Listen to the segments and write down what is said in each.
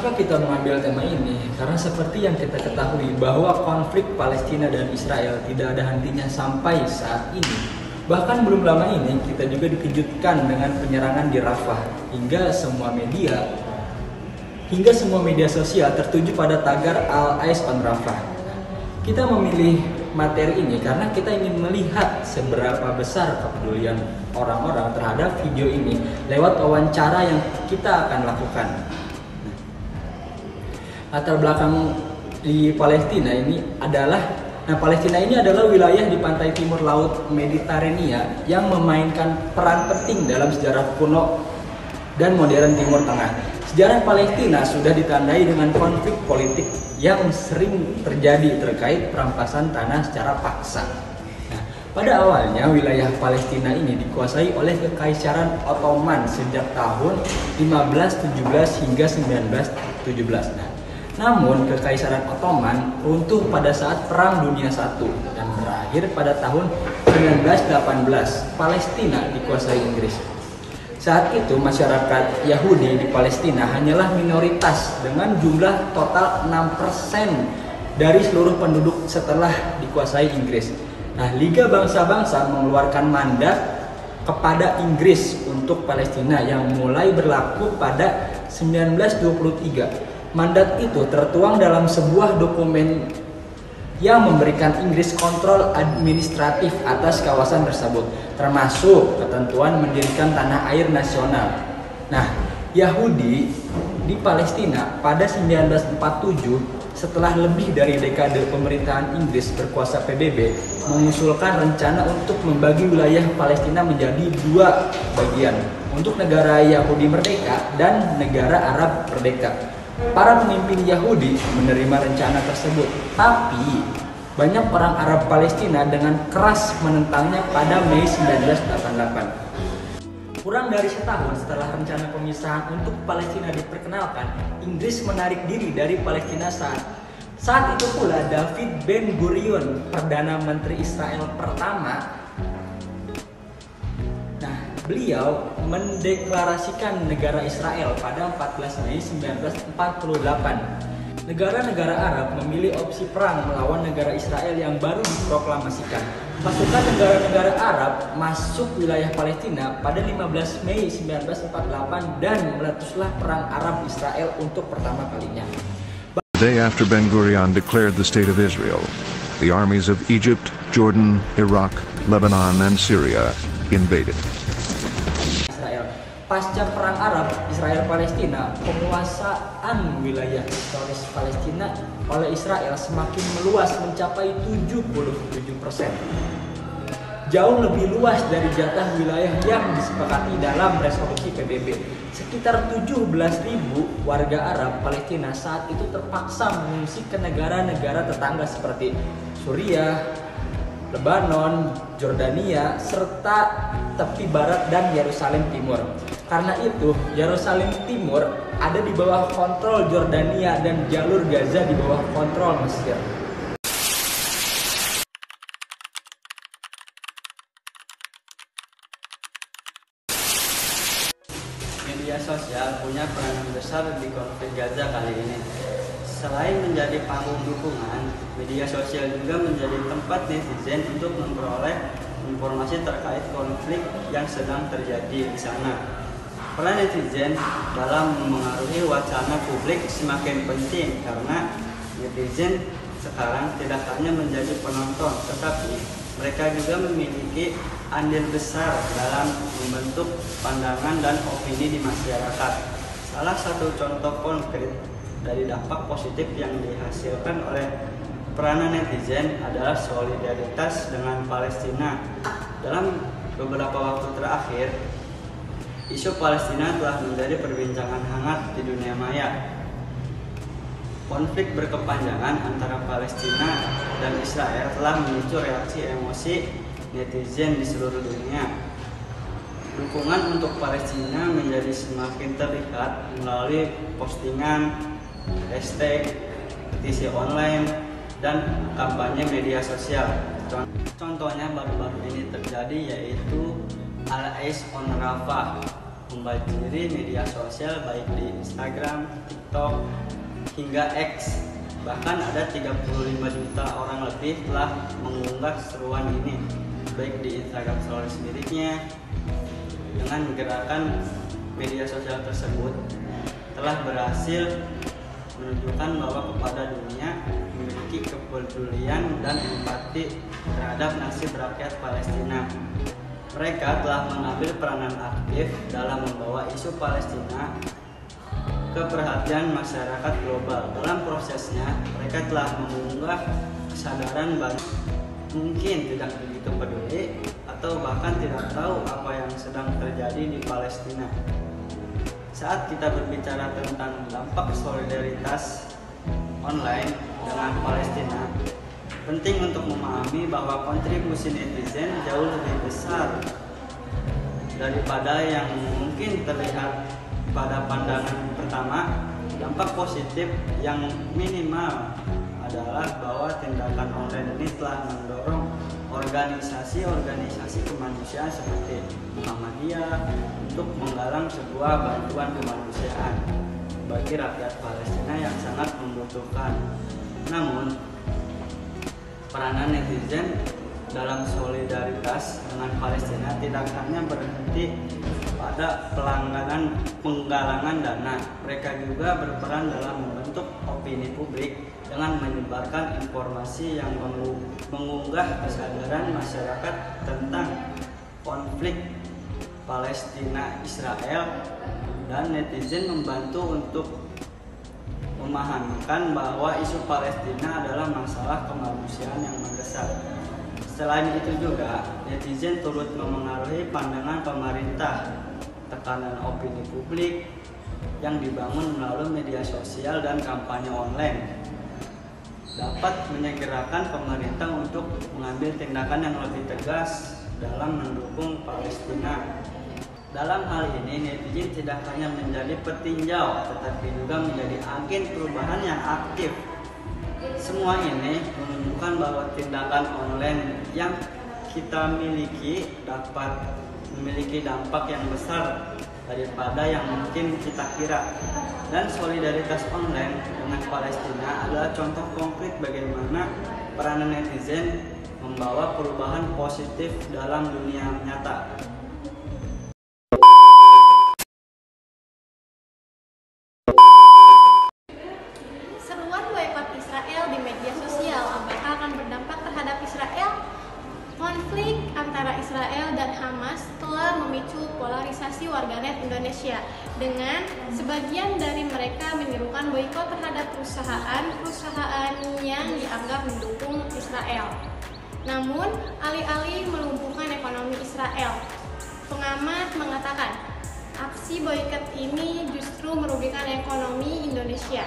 Kenapa kita mengambil tema ini? Karena seperti yang kita ketahui bahwa konflik Palestina dan Israel tidak ada hentinya sampai saat ini. Bahkan belum lama ini kita juga dikejutkan dengan penyerangan di Rafah hingga semua media sosial tertuju pada tagar All Eyes on Rafah. Kita memilih materi ini karena kita ingin melihat seberapa besar kepedulian orang-orang terhadap video ini lewat wawancara yang kita akan lakukan. Latar belakang di Palestina ini adalah wilayah di pantai timur laut Mediterania yang memainkan peran penting dalam sejarah kuno dan modern Timur Tengah. Sejarah Palestina sudah ditandai dengan konflik politik yang sering terjadi terkait perampasan tanah secara paksa. Nah, pada awalnya wilayah Palestina ini dikuasai oleh Kekaisaran Ottoman sejak tahun 1517 hingga 1917. Namun Kekaisaran Ottoman runtuh pada saat Perang Dunia I dan berakhir pada tahun 1918. Palestina dikuasai Inggris. Saat itu masyarakat Yahudi di Palestina hanyalah minoritas dengan jumlah total 6% dari seluruh penduduk setelah dikuasai Inggris. Nah, Liga Bangsa-Bangsa mengeluarkan mandat kepada Inggris untuk Palestina yang mulai berlaku pada 1923. Mandat itu tertuang dalam sebuah dokumen yang memberikan Inggris kontrol administratif atas kawasan tersebut, termasuk ketentuan mendirikan tanah air nasional. Nah, Yahudi di Palestina pada 1947 setelah lebih dari dekade pemerintahan Inggris berkuasa PBB mengusulkan rencana untuk membagi wilayah Palestina menjadi dua bagian untuk negara Yahudi merdeka dan negara Arab merdeka. Para pemimpin Yahudi menerima rencana tersebut, tapi banyak orang Arab Palestina dengan keras menentangnya pada Mei 1988. Kurang dari setahun setelah rencana pemisahan untuk Palestina diperkenalkan, Inggris menarik diri dari Palestina saat itu pula David Ben-Gurion, Perdana Menteri Israel pertama. Beliau mendeklarasikan negara Israel pada 14 Mei 1948. Negara-negara Arab memilih opsi perang melawan negara Israel yang baru diproklamasikan. Pasukan negara-negara Arab masuk wilayah Palestina pada 15 Mei 1948 dan meletuslah perang Arab Israel untuk pertama kalinya. The day after Ben-Gurion declared the state of Israel, the armies of Egypt, Jordan, Iraq, Lebanon, and Syria invaded. Pasca Perang Arab Israel-Palestina, penguasaan wilayah historis Palestina oleh Israel semakin meluas mencapai 77%. Jauh lebih luas dari jatah wilayah yang disepakati dalam resolusi PBB. Sekitar 17.000 warga Arab Palestina saat itu terpaksa mengungsi ke negara-negara tetangga seperti Suriah, Lebanon, Jordania, serta tepi barat dan Yerusalem Timur. Karena itu, Yerusalem Timur ada di bawah kontrol Jordania dan jalur Gaza di bawah kontrol Mesir. Media sosial punya peranan besar di konflik Gaza kali ini. Selain menjadi panggung dukungan, media sosial juga menjadi tempat netizen untuk memperoleh informasi terkait konflik yang sedang terjadi di sana. Peran netizen dalam memengaruhi wacana publik semakin penting karena netizen sekarang tidak hanya menjadi penonton, tetapi mereka juga memiliki andil besar dalam membentuk pandangan dan opini di masyarakat. Salah satu contoh konkret dari dampak positif yang dihasilkan oleh peranan netizen adalah solidaritas dengan Palestina. Dalam beberapa waktu terakhir, isu Palestina telah menjadi perbincangan hangat di dunia maya. Konflik berkepanjangan antara Palestina dan Israel telah memicu reaksi emosi netizen di seluruh dunia. Dukungan untuk Palestina menjadi semakin terlihat melalui postingan, hashtag, petisi online, dan kampanye media sosial. Contohnya baru-baru ini terjadi yaitu All Eyes on Rafah. membanjiri media sosial baik di Instagram, TikTok, hingga X. Bahkan ada 35 juta orang lebih telah mengunggah seruan ini baik di Instagram Stories miliknya. Dengan gerakan media sosial tersebut telah berhasil menunjukkan bahwa kepada dunia memiliki kepedulian dan empati terhadap nasib rakyat Palestina. Mereka telah mengambil peranan aktif dalam membawa isu Palestina ke perhatian masyarakat global. Dalam prosesnya, mereka telah mengunggah kesadaran banyak mungkin tidak begitu peduli atau bahkan tidak tahu apa yang sedang terjadi di Palestina. Saat kita berbicara tentang dampak solidaritas online dengan Palestina, penting untuk memahami bahwa kontribusi netizen jauh lebih besar daripada yang mungkin terlihat pada pandangan pertama. Dampak positif yang minimal adalah bahwa tindakan online ini telah mendorong organisasi-organisasi kemanusiaan seperti Muhammadiyah untuk menggalang sebuah bantuan kemanusiaan bagi rakyat Palestina yang sangat membutuhkan. Namun, peranan netizen dalam solidaritas dengan Palestina tidak hanya berhenti pada penggalangan dana. Mereka juga berperan dalam membentuk opini publik dengan menyebarkan informasi yang mengunggah kesadaran masyarakat tentang konflik Palestina-Israel, dan netizen membantu untuk memahamkan bahwa isu Palestina adalah masalah kemanusiaan yang mendesak. Selain itu juga, netizen turut memengaruhi pandangan pemerintah. Tekanan opini publik yang dibangun melalui media sosial dan kampanye online dapat menyegerakan pemerintah untuk mengambil tindakan yang lebih tegas dalam mendukung Palestina. Dalam hal ini, netizen tidak hanya menjadi petinjau, tetapi juga menjadi agen perubahan yang aktif. Semua ini menunjukkan bahwa tindakan online yang kita miliki dapat memiliki dampak yang besar daripada yang mungkin kita kira. Dan solidaritas online dengan Palestina adalah contoh konkret bagaimana peranan netizen membawa perubahan positif dalam dunia nyata. Seruan boikot Israel di media sosial apakah akan berdampak terhadap Israel? Konflik antara Israel dan Hamas telah memicu polarisasi warganet Indonesia dengan sebagian dari mereka menyerukan boikot terhadap perusahaan yang dianggap mendukung Israel. Namun, alih-alih melumpuhkan ekonomi Israel, pengamat mengatakan aksi boikot ini justru merugikan ekonomi Indonesia.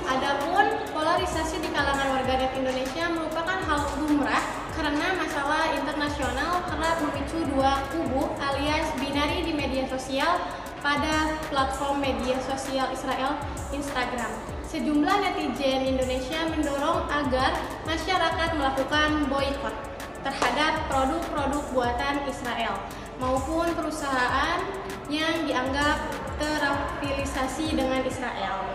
Adapun polarisasi di kalangan warganet Indonesia merupakan hal lumrah karena masalah internasional kerap memicu dua kubu alias binari di media sosial pada platform media sosial Israel, Instagram. Sejumlah netizen Indonesia mendorong agar masyarakat melakukan boikot terhadap produk-produk buatan Israel maupun perusahaan yang dianggap terafiliasi dengan Israel.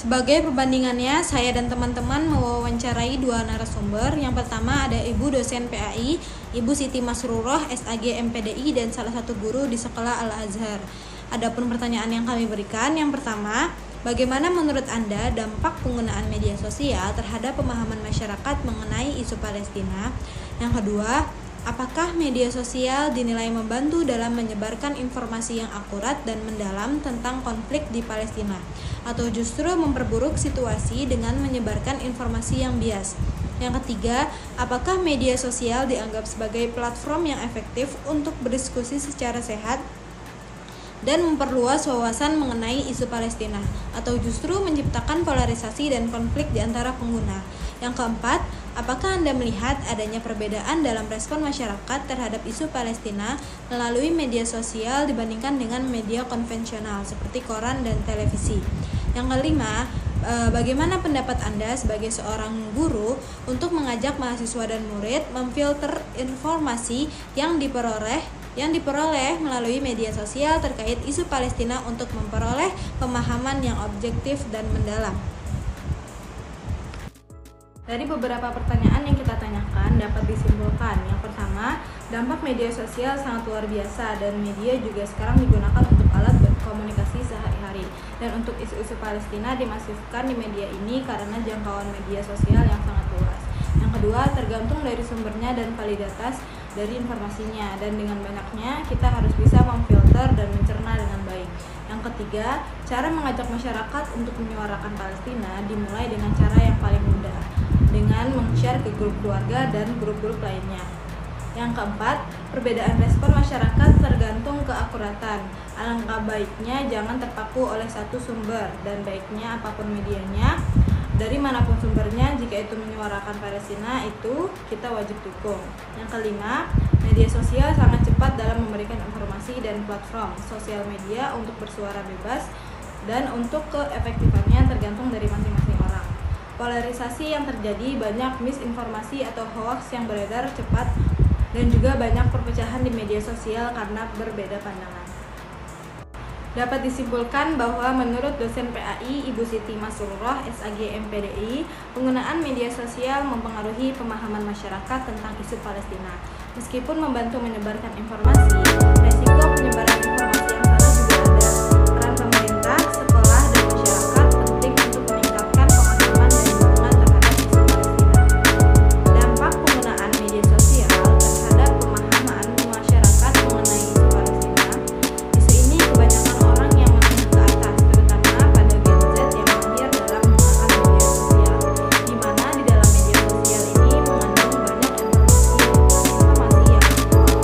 Sebagai perbandingannya, saya dan teman-teman mewawancarai dua narasumber. Yang pertama ada Ibu dosen PAI, Ibu Siti Masruroh, SAG MPDI, dan salah satu guru di Sekolah Al-Azhar. Adapun pertanyaan yang kami berikan, yang pertama, bagaimana menurut Anda dampak penggunaan media sosial terhadap pemahaman masyarakat mengenai isu Palestina? Yang kedua, apakah media sosial dinilai membantu dalam menyebarkan informasi yang akurat dan mendalam tentang konflik di Palestina, atau justru memperburuk situasi dengan menyebarkan informasi yang bias? Yang ketiga, apakah media sosial dianggap sebagai platform yang efektif untuk berdiskusi secara sehat dan memperluas wawasan mengenai isu Palestina, atau justru menciptakan polarisasi dan konflik di antara pengguna? Yang keempat, apakah Anda melihat adanya perbedaan dalam respon masyarakat terhadap isu Palestina melalui media sosial dibandingkan dengan media konvensional seperti koran dan televisi? Yang kelima, Bagaimana pendapat Anda sebagai seorang guru untuk mengajak mahasiswa dan murid memfilter informasi yang diperoleh melalui media sosial terkait isu Palestina untuk memperoleh pemahaman yang objektif dan mendalam? Dari beberapa pertanyaan yang kita tanyakan dapat disimpulkan. Yang pertama, dampak media sosial sangat luar biasa dan media juga sekarang digunakan untuk alat komunikasi sehari-hari. Dan untuk isu-isu Palestina dimasifkan di media ini karena jangkauan media sosial yang sangat luas. Yang kedua, tergantung dari sumbernya dan validitas dari informasinya, dan dengan banyaknya kita harus bisa memfilter dan mencerna dengan baik. Yang ketiga, cara mengajak masyarakat untuk menyuarakan Palestina dimulai dengan cara yang paling mudah, dengan meng-share ke grup keluarga dan grup-grup lainnya. Yang keempat, perbedaan respon masyarakat tergantung keakuratan. Alangkah baiknya jangan terpaku oleh satu sumber, dan baiknya apapun medianya, dari manapun sumbernya, jika itu menyuarakan Palestina, itu kita wajib dukung. Yang kelima, media sosial sangat cepat dalam memberikan informasi dan platform sosial media untuk bersuara bebas, dan untuk keefektifannya tergantung dari masing-masing orang. Polarisasi yang terjadi, banyak misinformasi atau hoax yang beredar cepat, dan juga banyak perpecahan di media sosial karena berbeda pandangan. Dapat disimpulkan bahwa menurut dosen PAI Ibu Siti Masruroh SAG MPDI, penggunaan media sosial mempengaruhi pemahaman masyarakat tentang isu Palestina. Meskipun membantu menyebarkan informasi, resiko penyebaran informasi yang salah juga ada. Peran pemerintah, sekolah, dan masyarakat penting untuk meningkatkan pemahaman dan dukungan terhadap isu Palestina. Dampak penggunaan media sosial terhadap pemahaman masyarakat mengenai isu Palestina. Isu ini kebanyakan orang yang menengah ke atas, terutama pada Gen Z yang mahir dalam menggunakan media sosial, di mana di dalam media sosial ini mengandung banyak informasi yang aktual.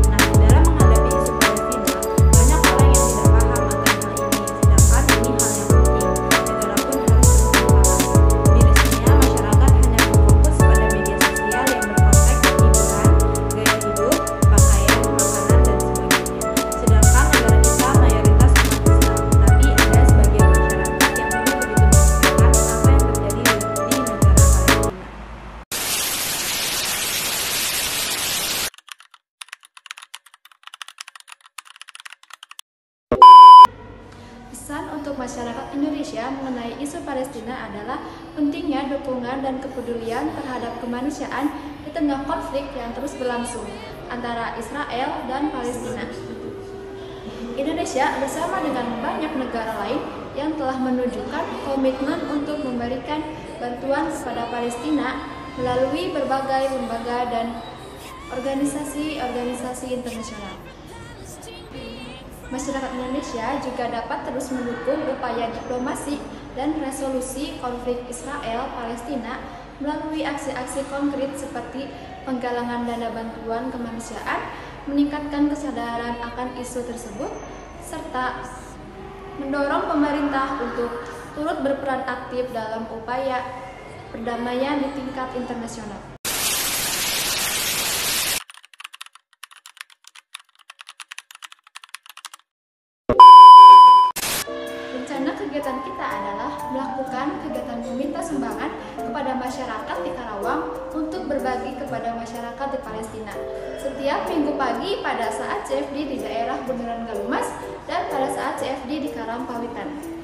Nah, dalam menghadapi isu Palestina, banyak orang yang tidak paham akan hal ini, sedangkan ini hal yang penting. Negara pun harus terus berpaham. Mirisnya, masyarakat hanya berfokus pada media sosial yang berkonteks hiburan, gaya hidup, pakaian, makanan, dan sebagainya. Sedangkan negara kita mayoritas umat Islam, tapi ada sebagian masyarakat yang belum begitu memikirkan apa yang terjadi di negara Palestina. Pesan untuk masyarakat Indonesia mengenai isu Palestina adalah pentingnya dukungan dan kepedulian terhadap kemanusiaan di tengah konflik yang terus berlangsung antara Israel dan Palestina. Indonesia bersama dengan banyak negara lain yang telah menunjukkan komitmen untuk memberikan bantuan kepada Palestina melalui berbagai lembaga dan organisasi internasional. Masyarakat Indonesia juga dapat terus mendukung upaya diplomasi dan resolusi konflik Israel-Palestina melalui aksi-aksi konkret seperti penggalangan dana bantuan kemanusiaan, meningkatkan kesadaran akan isu tersebut, serta mendorong pemerintah untuk turut berperan aktif dalam upaya perdamaian di tingkat internasional. Rencana kegiatan kita adalah melakukan kegiatan meminta sumbangan kepada masyarakat di Karawang untuk berbagi kepada masyarakat di Palestina. Setiap minggu pagi pada saat CFD di daerah Bundaran Galumas dan pada saat CFD di Karangpawitan.